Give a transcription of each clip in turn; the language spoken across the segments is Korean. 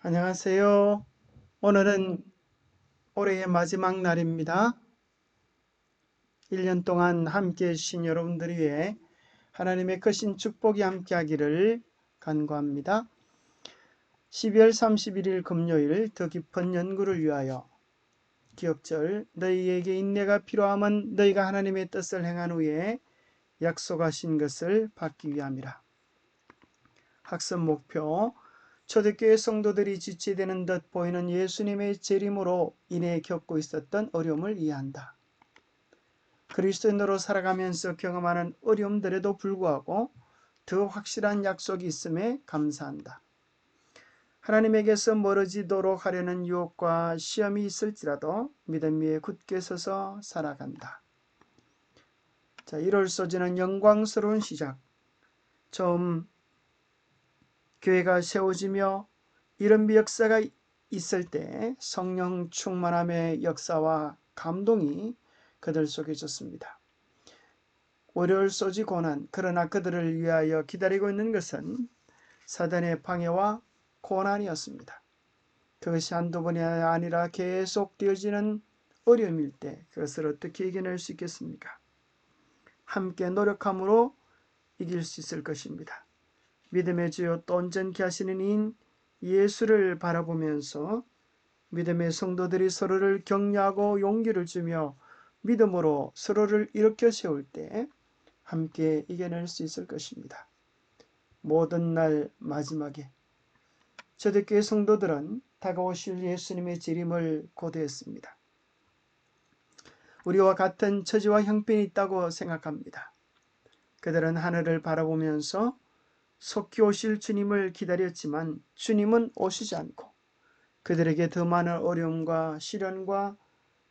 안녕하세요. 오늘은 올해의 마지막 날입니다. 1년 동안 함께 해주신 여러분들 위해 하나님의 크신 축복이 함께하기를 간구합니다. 12월 31일 금요일 더 깊은 연구를 위하여 기억절 너희에게 인내가 필요함은 너희가 하나님의 뜻을 행한 후에 약속하신 것을 받기 위함이라. 학습 목표 초대교회 성도들이 지체되는 듯 보이는 예수님의 재림으로 인해 겪고 있었던 어려움을 이해한다. 그리스도인으로 살아가면서 경험하는 어려움들에도 불구하고 더 확실한 약속이 있음에 감사한다. 하나님에게서 멀어지도록 하려는 유혹과 시험이 있을지라도 믿음 위에 굳게 서서 살아간다. 1월 소지는 영광스러운 시작. 처음 교회가 세워지며 이런 역사가 있을 때 성령 충만함의 역사와 감동이 그들 속에 있었습니다. 월요일 소지 고난, 그러나 그들을 위하여 기다리고 있는 것은 사단의 방해와 고난이었습니다. 그것이 한두 번이 아니라 계속 되어지는 어려움일 때 그것을 어떻게 이겨낼 수 있겠습니까? 함께 노력함으로 이길 수 있을 것입니다. 믿음의 주요 또 온전케 하시는 이인 예수를 바라보면서 믿음의 성도들이 서로를 격려하고 용기를 주며 믿음으로 서로를 일으켜 세울 때 함께 이겨낼 수 있을 것입니다. 모든 날 마지막에 초대교회 성도들은 다가오실 예수님의 재림을 고대했습니다. 우리와 같은 처지와 형편이 있다고 생각합니다. 그들은 하늘을 바라보면서 속히 오실 주님을 기다렸지만 주님은 오시지 않고 그들에게 더 많은 어려움과 시련과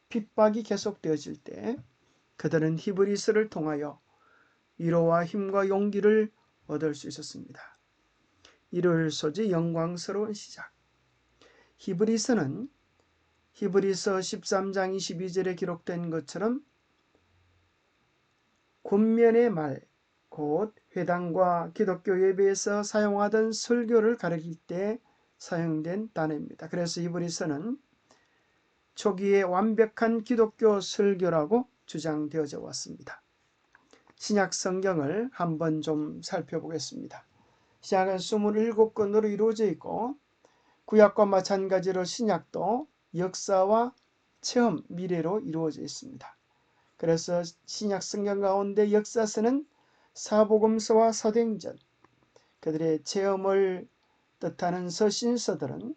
핍박이 계속되어질 때 그들은 히브리서를 통하여 위로와 힘과 용기를 얻을 수 있었습니다. 일요일 소지 영광스러운 시작. 히브리서는 히브리서 13장 22절에 기록된 것처럼 권면의 말, 곧 회당과 기독교 예배에서 사용하던 설교를 가리킬 때 사용된 단어입니다. 그래서 히브리서는 초기의 완벽한 기독교 설교라고 주장되어져 왔습니다. 신약 성경을 한번 좀 살펴보겠습니다. 신약은 27권으로 이루어져 있고 구약과 마찬가지로 신약도 역사와 체험, 미래로 이루어져 있습니다. 그래서 신약 성경 가운데 역사서는 사복음서와 사도행전, 그들의 체험을 뜻하는 서신서들은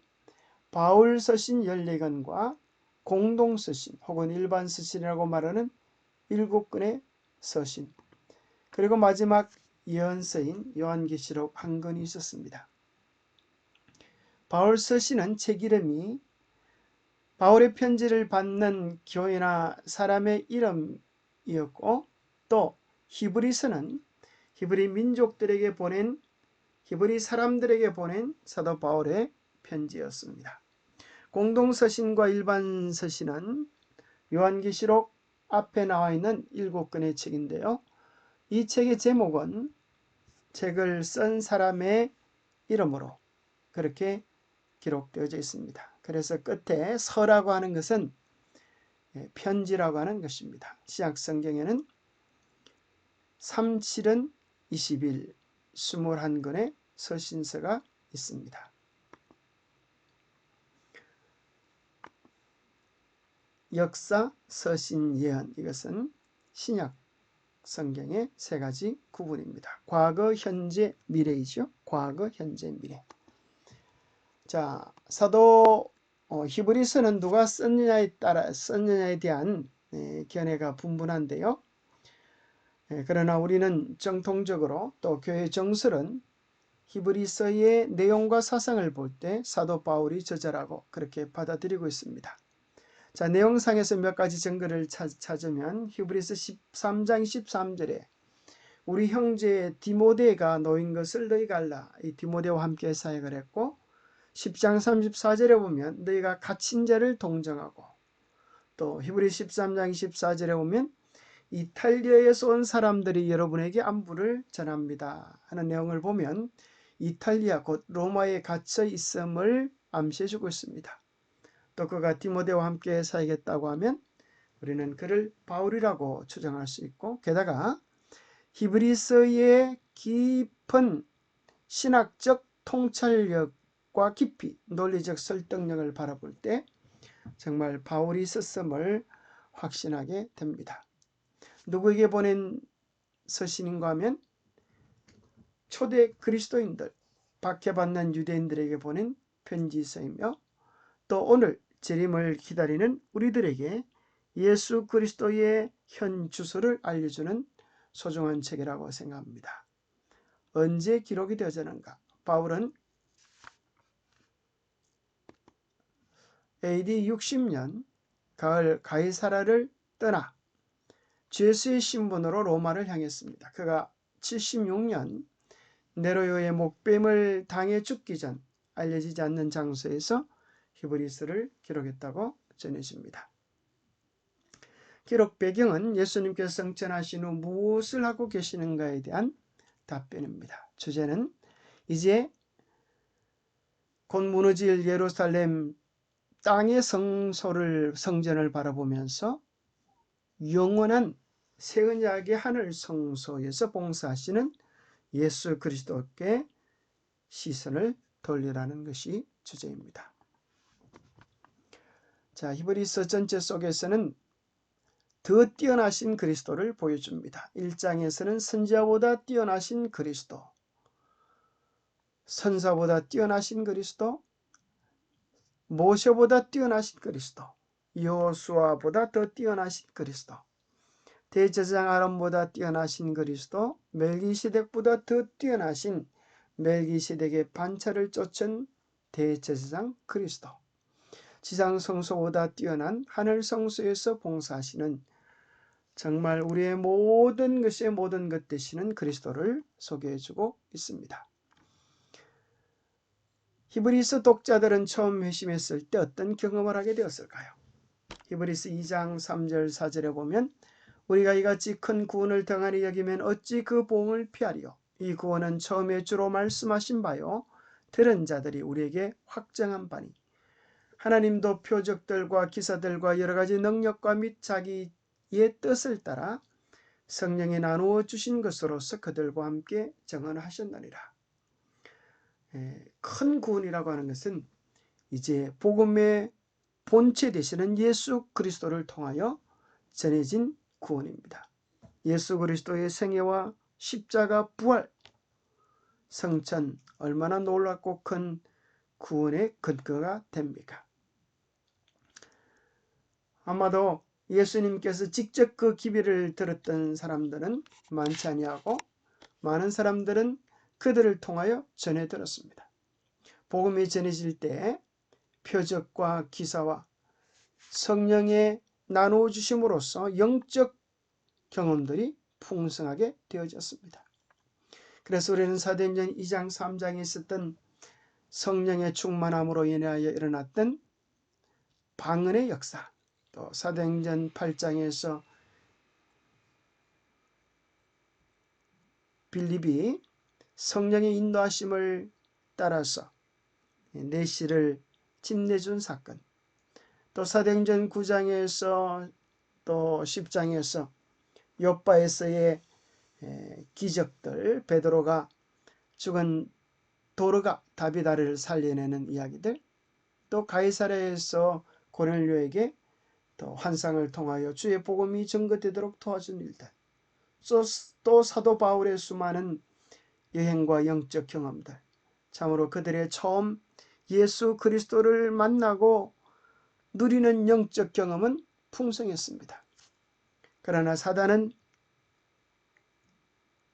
바울 서신 14권과 공동 서신 혹은 일반 서신이라고 말하는 7권의 서신, 그리고 마지막 예언서인 요한계시록 1권이 있었습니다. 바울 서신은 책 이름이 바울의 편지를 받는 교회나 사람의 이름이었고 또 히브리서는 히브리 민족들에게 보낸 히브리 사람들에게 보낸 사도 바울의 편지였습니다. 공동서신과 일반 서신은 요한계시록 앞에 나와 있는 7권의 책인데요. 이 책의 제목은 책을 쓴 사람의 이름으로 그렇게 기록되어져 있습니다. 그래서 끝에 서라고 하는 것은 편지라고 하는 것입니다. 신약 성경에는 37은 21, 21권의 서신서가 있습니다. 역사, 서신, 예언, 이것은 신약 성경의 세 가지 구분입니다. 과거, 현재, 미래이죠. 과거, 현재, 미래. 자, 사도 히브리서는 누가 썼느냐에 대한 견해가 분분한데요. 그러나 우리는 정통적으로 또 교회 정설은 히브리서의 내용과 사상을 볼 때 사도 바울이 저자라고 그렇게 받아들이고 있습니다. 자, 내용상에서 몇 가지 증거를 찾으면 히브리서 13장 13절에 우리 형제 디모데가 놓인 것을 너희가 알라. 이 디모데와 함께 사역을 했고 10장 34절에 보면 너희가 갇힌 자를 동정하고 또 히브리 13장 24절에 보면 이탈리아에서 온 사람들이 여러분에게 안부를 전합니다 하는 내용을 보면 이탈리아 곧 로마에 갇혀 있음을 암시해주고 있습니다. 또 그가 디모데와 함께 살겠다고 하면 우리는 그를 바울이라고 추정할 수 있고, 게다가 히브리서의 깊은 신학적 통찰력과 깊이 논리적 설득력을 바라볼 때 정말 바울이 썼음을 확신하게 됩니다. 누구에게 보낸 서신인가 하면 초대 그리스도인들, 박해받는 유대인들에게 보낸 편지서이며, 또 오늘 재림을 기다리는 우리들에게 예수 그리스도의 현 주소를 알려주는 소중한 책이라고 생각합니다. 언제 기록이 되어졌는가? 바울은 AD 60년 가을 가이사라를 떠나 죄수의 신분으로 로마를 향했습니다. 그가 76년 네로의 목뱀을 당해 죽기 전 알려지지 않는 장소에서 히브리서를 기록했다고 전해집니다. 기록 배경은 예수님께서 승천하신 후 무엇을 하고 계시는가에 대한 답변입니다. 주제는 이제 곧 무너질 예루살렘 땅의 성전을 바라보면서 영원한 새 언약의 하늘 성소에서 봉사하시는 예수 그리스도께 시선을 돌리라는 것이 주제입니다. 자, 히브리서 전체 속에서는 더 뛰어나신 그리스도를 보여줍니다. 1장에서는 선지자보다 뛰어나신 그리스도, 선사보다 뛰어나신 그리스도, 모세보다 뛰어나신 그리스도, 여호수아보다 더 뛰어나신 그리스도, 대제사장 아론보다 뛰어나신 그리스도, 멜기세덱보다 더 뛰어나신 멜기세덱의 반차를 쫓은 대제사장 그리스도, 지상 성소보다 뛰어난 하늘 성소에서 봉사하시는 정말 우리의 모든 것의 모든 것 되시는 그리스도를 소개해주고 있습니다. 히브리서 독자들은 처음 회심했을 때 어떤 경험을 하게 되었을까요? 히브리서 2장 3절 4절에 보면 우리가 이같이 큰 구원을 등한히 여기면 어찌 그 보응을 피하리요. 이 구원은 처음에 주로 말씀하신 바요 들은 자들이 우리에게 확정한 바니 하나님도 표적들과 기사들과 여러 가지 능력과 및 자기의 뜻을 따라 성령이 나누어 주신 것으로서 그들과 함께 정언하셨느니라. 큰 구원이라고 하는 것은 이제 복음의 본체 되시는 예수 그리스도를 통하여 전해진 구원입니다. 예수 그리스도의 생애와 십자가 부활, 성천 얼마나 놀랍고 큰 구원의 근거가 됩니까? 아마도 예수님께서 직접 그 기별을 들었던 사람들은 많지 아니하고 많은 사람들은 그들을 통하여 전해 들었습니다. 복음이 전해질 때 표적과 기사와 성령의 나누어 주심으로써 영적 경험들이 풍성하게 되어졌습니다. 그래서 우리는 사도행전 2장 3장에 있었던 성령의 충만함으로 인하여 일어났던 방언의 역사, 또 사도행전 8장에서 빌립이 성령의 인도하심을 따라서 내시를 짓내준 사건, 또 사도행전 9장에서 또 10장에서 요바에서의 기적들, 베드로가 죽은 도르가 다비다를 살려내는 이야기들, 또 가이사랴에서 고넬료에게 또 환상을 통하여 주의 복음이 증거되도록 도와준 일들, 또 사도 바울의 수많은 여행과 영적 경험들, 참으로 그들의 처음 예수 그리스도를 만나고 누리는 영적 경험은 풍성했습니다. 그러나 사단은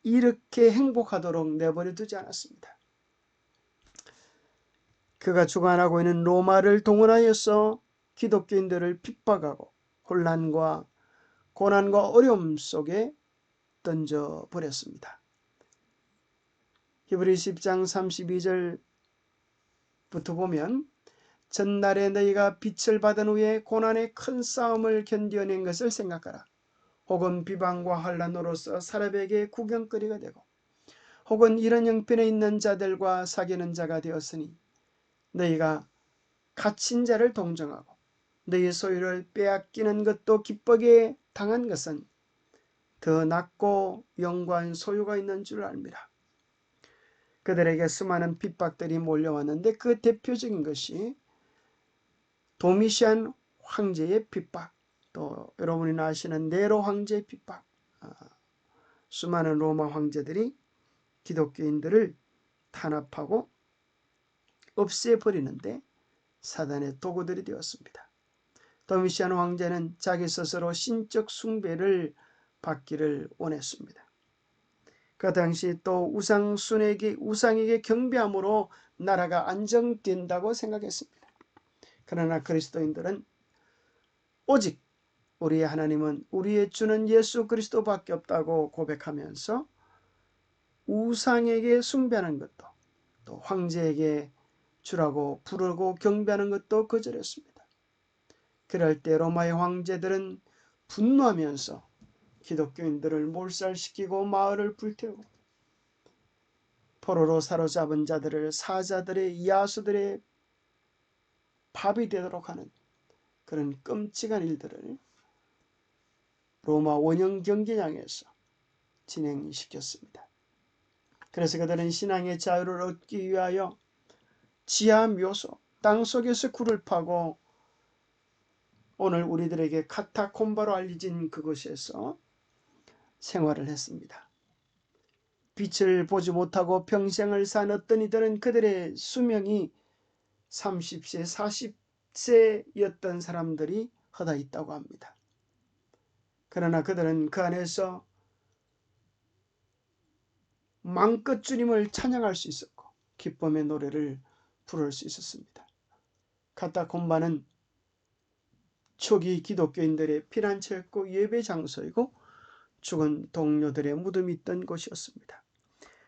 이렇게 행복하도록 내버려 두지 않았습니다. 그가 주관하고 있는 로마를 동원하여서 기독교인들을 핍박하고 혼란과 고난과 어려움 속에 던져버렸습니다. 히브리서 10장 32절부터 보면 전날에 너희가 빛을 받은 후에 고난의 큰 싸움을 견뎌낸 것을 생각하라. 혹은 비방과 환난으로서 사람에게 구경거리가 되고 혹은 이런 형편에 있는 자들과 사귀는 자가 되었으니 너희가 갇힌 자를 동정하고 너희 소유를 빼앗기는 것도 기쁘게 당한 것은 더 낫고 영광한 소유가 있는 줄 압니다. 그들에게 수많은 핍박들이 몰려왔는데 그 대표적인 것이 도미시안 황제의 핍박, 또 여러분이 아시는 네로 황제의 핍박, 수많은 로마 황제들이 기독교인들을 탄압하고 없애버리는데 사단의 도구들이 되었습니다. 도미시안 황제는 자기 스스로 신적 숭배를 받기를 원했습니다. 그 당시 또 우상에게 경배함으로 나라가 안정된다고 생각했습니다. 그러나 그리스도인들은 오직 우리의 하나님은 우리의 주는 예수 그리스도밖에 없다고 고백하면서 우상에게 숭배하는 것도 또 황제에게 주라고 부르고 경배하는 것도 거절했습니다. 그럴 때 로마의 황제들은 분노하면서 기독교인들을 몰살시키고 마을을 불태우고 포로로 사로잡은 자들을 사자들의 야수들의 밥이 되도록 하는 그런 끔찍한 일들을 로마 원형 경기장에서 진행시켰습니다. 그래서 그들은 신앙의 자유를 얻기 위하여 지하 묘소, 땅속에서 굴을 파고 오늘 우리들에게 카타콤바로 알려진 그곳에서 생활을 했습니다. 빛을 보지 못하고 평생을 산 어떤 이들은 그들의 수명이 30세, 40세였던 사람들이 허다 있다고 합니다. 그러나 그들은 그 안에서 마음껏 주님을 찬양할 수 있었고 기쁨의 노래를 부를 수 있었습니다. 카타콤바는 초기 기독교인들의 피난처였고 예배 장소이고 죽은 동료들의 무덤이 있던 곳이었습니다.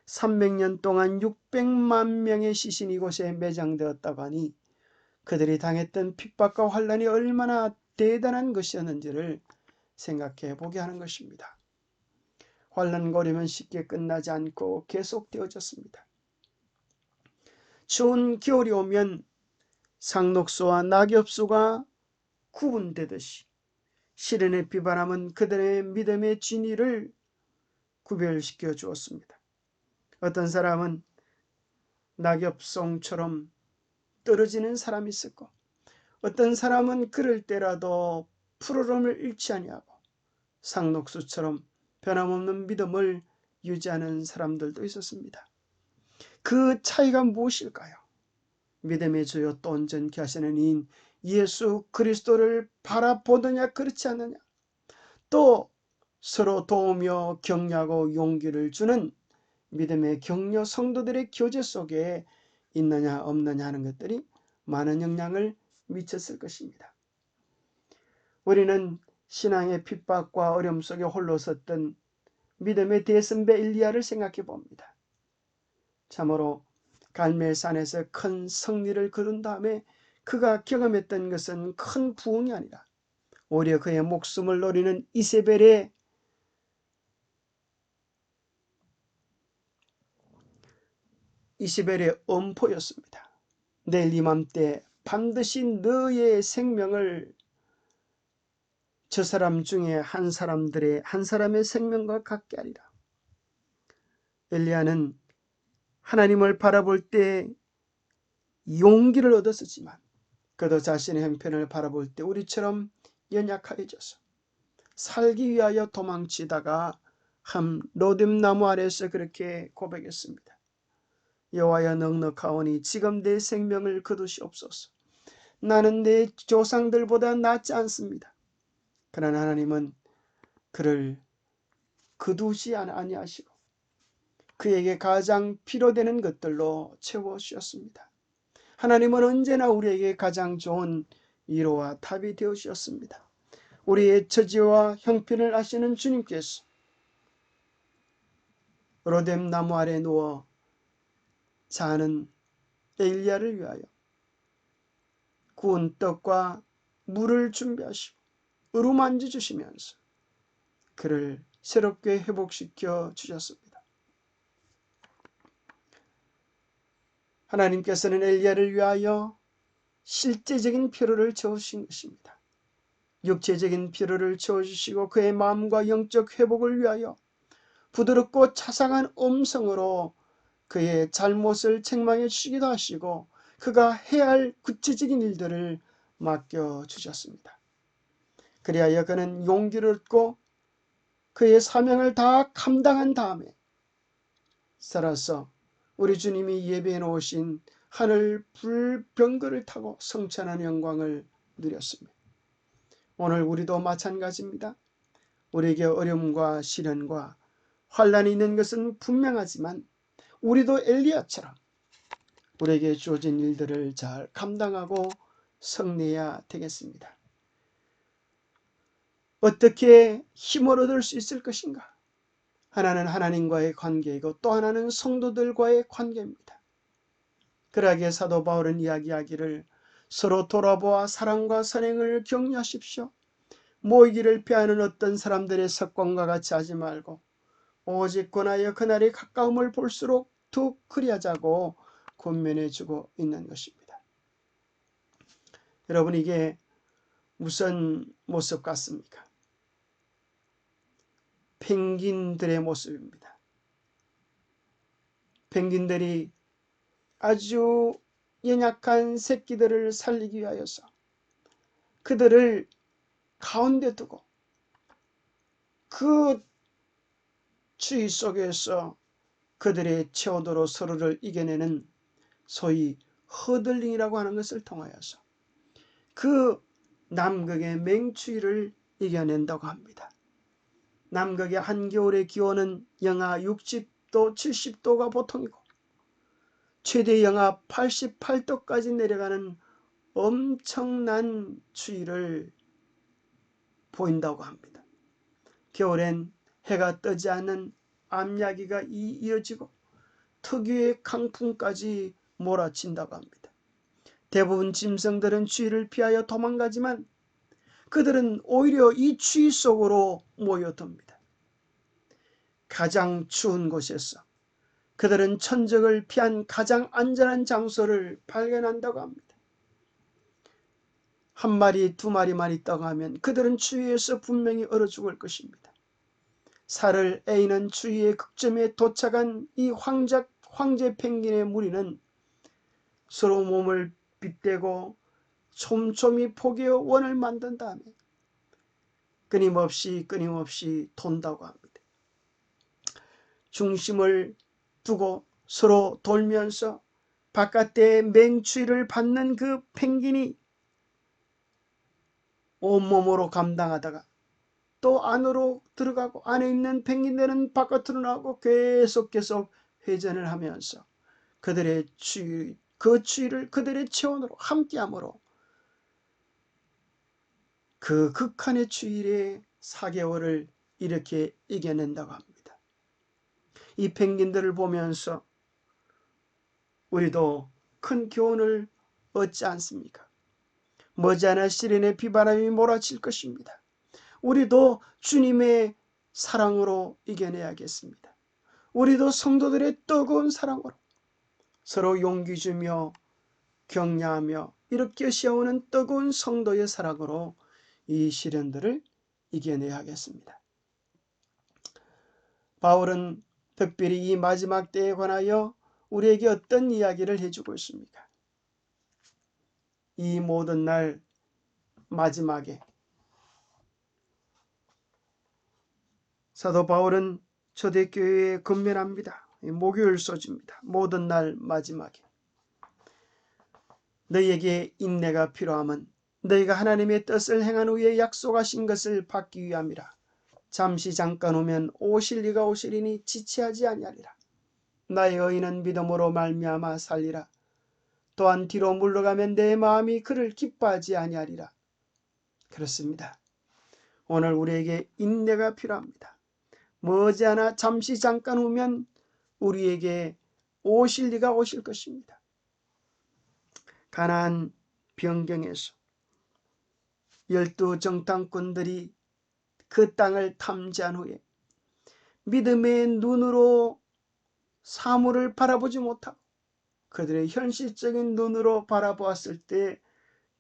300년 동안 600만 명의 시신이 이곳에 매장되었다고 하니 그들이 당했던 핍박과 환난이 얼마나 대단한 것이었는지를 생각해 보게 하는 것입니다. 환난고리면 쉽게 끝나지 않고 계속되어졌습니다. 추운 겨울이 오면 상록수와 낙엽수가 구분되듯이 시련의 비바람은 그들의 믿음의 진위를 구별시켜 주었습니다. 어떤 사람은 낙엽송처럼 떨어지는 사람이 있었고 어떤 사람은 그럴 때라도 푸르름을 잃지 아니하고 상록수처럼 변함없는 믿음을 유지하는 사람들도 있었습니다. 그 차이가 무엇일까요? 믿음의 주요 또 온전케 하시는 이인 예수 그리스도를 바라보느냐 그렇지 않느냐, 또 서로 도우며 격려하고 용기를 주는 믿음의 격려 성도들의 교제 속에 있느냐 없느냐 하는 것들이 많은 영향을 미쳤을 것입니다. 우리는 신앙의 핍박과 어려움 속에 홀로 섰던 믿음의 대선배 엘리야를 생각해 봅니다. 참으로 갈멜산에서 큰 승리를 거둔 다음에 그가 경험했던 것은 큰 부흥이 아니라 오히려 그의 목숨을 노리는 이세벨의 엄포였습니다. 내일 이맘때 반드시 너의 생명을 저 사람 중에 한 사람의 생명과 같게 하리라. 엘리야는 하나님을 바라볼 때 용기를 얻었지만 그도 자신의 형편을 바라볼 때 우리처럼 연약하여져서 살기 위하여 도망치다가 한 로뎀 나무 아래에서 그렇게 고백했습니다. 여호와여 넉넉하오니 지금 내 생명을 거두시옵소서. 나는 내 조상들보다 낫지 않습니다. 그러나 하나님은 그를 거두지 아니하시고 그에게 가장 필요되는 것들로 채워주셨습니다. 하나님은 언제나 우리에게 가장 좋은 위로와 답이 되어주셨습니다. 우리의 처지와 형편을 아시는 주님께서 로뎀 나무 아래 누워 자는 엘리야를 위하여 구운 떡과 물을 준비하시고 어루만져 주시면서 그를 새롭게 회복시켜 주셨습니다. 하나님께서는 엘리야를 위하여 실제적인 필요를 채우신 것입니다. 육체적인 필요를 채워주시고 그의 마음과 영적 회복을 위하여 부드럽고 차상한 음성으로 그의 잘못을 책망해 주시기도 하시고 그가 해야 할 구체적인 일들을 맡겨주셨습니다. 그리하여 그는 용기를 얻고 그의 사명을 다 감당한 다음에 살아서 우리 주님이 예배해 놓으신 하늘 불병거를 타고 성천한 영광을 누렸습니다. 오늘 우리도 마찬가지입니다. 우리에게 어려움과 시련과 환란이 있는 것은 분명하지만 우리도 엘리야처럼 우리에게 주어진 일들을 잘 감당하고 승리해야 되겠습니다. 어떻게 힘을 얻을 수 있을 것인가? 하나는 하나님과의 관계이고 또 하나는 성도들과의 관계입니다. 그러기에 사도 바울은 이야기하기를 서로 돌아보아 사랑과 선행을 격려하십시오. 모이기를 피하는 어떤 사람들의 습관과 같이 하지 말고 오직 권하여 그날의 가까움을 볼수록 더 그리하자고 권면해 주고 있는 것입니다. 여러분, 이게 무슨 모습 같습니까? 펭귄들의 모습입니다. 펭귄들이 아주 연약한 새끼들을 살리기 위하여서 그들을 가운데 두고 그 추위 속에서 그들의 체온으로 서로를 이겨내는 소위 허들링이라고 하는 것을 통하여서 그 남극의 맹추위를 이겨낸다고 합니다. 남극의 한겨울의 기온은 영하 60도, 70도가 보통이고 최대 영하 88도까지 내려가는 엄청난 추위를 보인다고 합니다. 겨울엔 해가 뜨지 않는 암야기가 이어지고 특유의 강풍까지 몰아친다고 합니다. 대부분 짐승들은 추위를 피하여 도망가지만 그들은 오히려 이 추위 속으로 모여듭니다. 가장 추운 곳에서 그들은 천적을 피한 가장 안전한 장소를 발견한다고 합니다. 한 마리, 두 마리만 있다고 하면 그들은 추위에서 분명히 얼어 죽을 것입니다. 살을 에이는 추위의 극점에 도착한 이 황제 펭귄의 무리는 서로 몸을 빗대고 촘촘히 포개어 원을 만든 다음에 끊임없이 돈다고 합니다. 중심을 두고 서로 돌면서 바깥의 맹추위를 받는 그 펭귄이 온몸으로 감당하다가 또 안으로 들어가고 안에 있는 펭귄들은 바깥으로 나오고 계속 회전을 하면서 그들의 추위, 그 추위를 그들의 체온으로 함께함으로 그 극한의 추위의 4개월을 이렇게 이겨낸다고 합니다. 이 펭귄들을 보면서 우리도 큰 교훈을 얻지 않습니까? 머지않아 시련의 비바람이 몰아칠 것입니다. 우리도 주님의 사랑으로 이겨내야겠습니다. 우리도 성도들의 뜨거운 사랑으로 서로 용기 주며 격려하며 이렇게 시어오는 뜨거운 성도의 사랑으로 이 시련들을 이겨내야겠습니다. 바울은 특별히 이 마지막 때에 관하여 우리에게 어떤 이야기를 해주고 있습니까? 이 모든 날 마지막에 사도 바울은 초대교회에 권면합니다. 목요일 소주입니다. 모든 날 마지막에 너희에게 인내가 필요함은 너희가 하나님의 뜻을 행한 후에 약속하신 것을 받기 위함이라. 잠시 잠깐 오면 오실 이가 오시리니 지체하지 아니하리라. 나의 의인은 믿음으로 말미암아 살리라. 또한 뒤로 물러가면 내 마음이 그를 기뻐하지 아니하리라. 그렇습니다. 오늘 우리에게 인내가 필요합니다. 머지않아 잠시 잠깐 오면 우리에게 오실 이가 오실 것입니다. 가나안 변경에서 12 정탐꾼들이 그 땅을 탐지한 후에 믿음의 눈으로 사물을 바라보지 못하고 그들의 현실적인 눈으로 바라보았을 때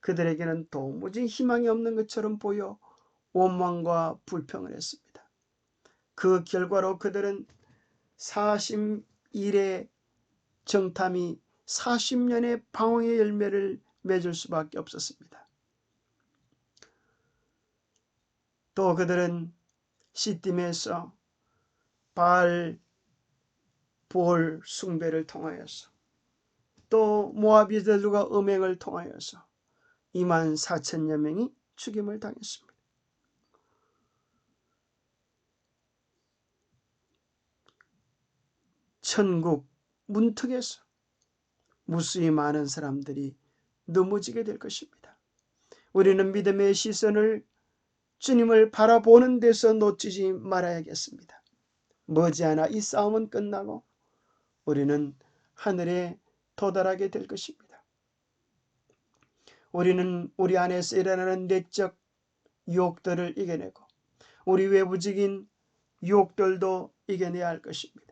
그들에게는 도무지 희망이 없는 것처럼 보여 원망과 불평을 했습니다. 그 결과로 그들은 40일의 정탐이 40년의 방황의 열매를 맺을 수밖에 없었습니다. 또 그들은 시딤에서 바알 부올 숭배를 통하여서 또 모아비들과 음행을 통하여서 24,000여 명이 죽임을 당했습니다. 천국 문턱에서 무수히 많은 사람들이 넘어지게 될 것입니다. 우리는 믿음의 시선을 주님을 바라보는 데서 놓치지 말아야겠습니다. 머지않아 이 싸움은 끝나고 우리는 하늘에 도달하게 될 것입니다. 우리는 우리 안에서 일어나는 내적 유혹들을 이겨내고 우리 외부적인 유혹들도 이겨내야 할 것입니다.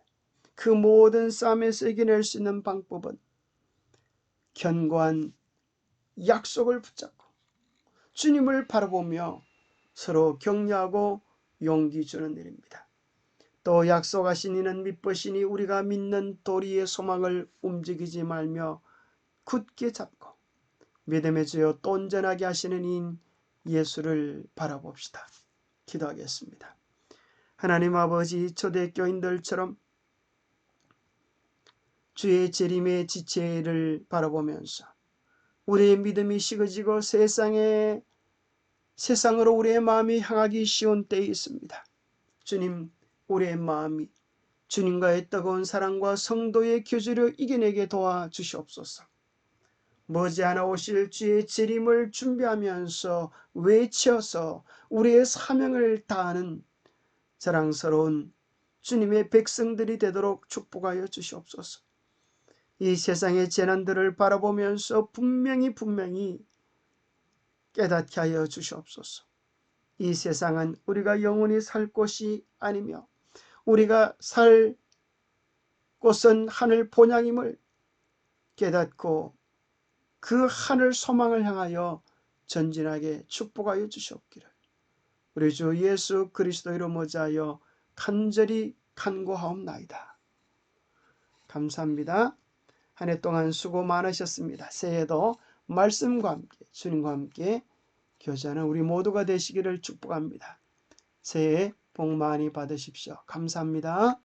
그 모든 싸움에서 이겨낼 수 있는 방법은 견고한 약속을 붙잡고 주님을 바라보며 서로 격려하고 용기 주는 일입니다. 또 약속하신 이는 믿으시니 우리가 믿는 도리의 소망을 움직이지 말며 굳게 잡고 믿음의 주여 또 온전하게 하시는 이인 예수를 바라봅시다. 기도하겠습니다. 하나님 아버지, 초대교인들처럼 주의 재림의 지체를 바라보면서 우리의 믿음이 식어지고 세상으로 우리의 마음이 향하기 쉬운 때에 있습니다. 주님, 우리의 마음이 주님과의 뜨거운 사랑과 성도의 교제를 이겨내게 도와주시옵소서. 머지않아 오실 주의 재림을 준비하면서 외쳐서 우리의 사명을 다하는 자랑스러운 주님의 백성들이 되도록 축복하여 주시옵소서. 이 세상의 재난들을 바라보면서 분명히 깨닫게 하여 주시옵소서. 이 세상은 우리가 영원히 살 곳이 아니며 우리가 살 곳은 하늘 본향임을 깨닫고 그 하늘 소망을 향하여 전진하게 축복하여 주시옵기를 우리 주 예수 그리스도 이름 모자하여 간절히 간구하옵나이다. 감사합니다. 한 해 동안 수고 많으셨습니다. 새해도 말씀과 함께 주님과 함께 교제하는 우리 모두가 되시기를 축복합니다. 새해 복 많이 받으십시오. 감사합니다.